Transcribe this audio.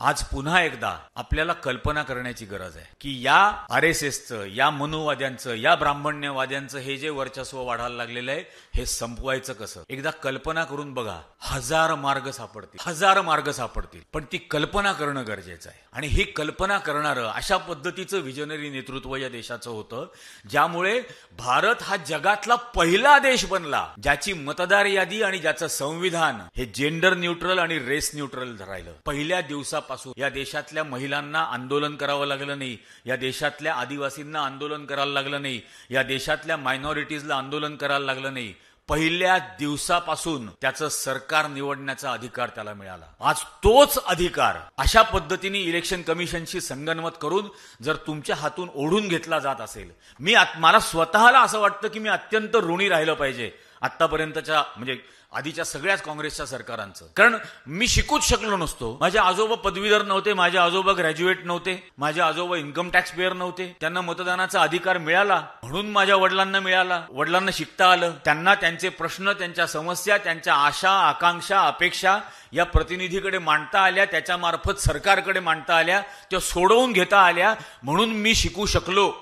आज पुन्हा एकदा आपल्याला कल्पना करण्याची गरज आहे की या RSSचं, या मनुवाद्यांचं, या ब्राह्मण्यवाद्यांचं हे जे वर्चस्व वाढायला लागलेलं आहे हे संपवायचं कसं. एकदा कल्पना करून बघा. हजार मार्ग सापडतील, पण ती कल्पना करणं गरजेचं आहे. आणि ही कल्पना करणारं अशा पद्धतीचं विजनरी नेतृत्व या देशाचं होतं, ज्यामुळे भारत हा जगातला पहिला देश बनला ज्याची मतदार यादी आणि ज्याचं संविधान हे जेंडर न्यूट्रल आणि रेस न्यूट्रल राहिलं. पहिल्या दिवसापासून या देशातल्या महिलांना आंदोलन करावं लागलं नाही, या देशातल्या आदिवासींना आंदोलन करायला लागलं नाही, या देशातल्या मायनॉरिटीजला आंदोलन करायला लागलं नाही. पहिल्या दिवसापासून त्याचं सरकार निवडण्याचा अधिकार त्याला मिळाला. आज तोच अधिकार अशा पद्धतीने इलेक्शन कमिशनशी संगनमत करून जर तुमच्या हातून ओढून घेतला जात असेल, मला स्वतःला असं वाटतं की मी अत्यंत ऋणी राहिलं पाहिजे आतापर्यंतच्या म्हणजे आधीच्या सगळ्याच काँग्रेसच्या सरकारांचं. कारण मी शिकूच शकलो नसतो. माझे आजोबा पदवीधर नव्हते, माझे आजोबा ग्रॅज्युएट नव्हते, माझे आजोबा इन्कम टॅक्स पेअर नव्हते. त्यांना मतदानाचा अधिकार मिळाला म्हणून माझ्या वडिलांना मिळाला. वडिलांना शिकता आलं. त्यांना त्यांचे प्रश्न, त्यांच्या समस्या, त्यांच्या आशा, आकांक्षा, अपेक्षा या प्रतिनिधीकडे मांडता आल्या, त्याच्या मार्फत सरकारकडे मांडता आल्या, त्या सोडवून घेता आल्या, म्हणून मी शिकू शकलो.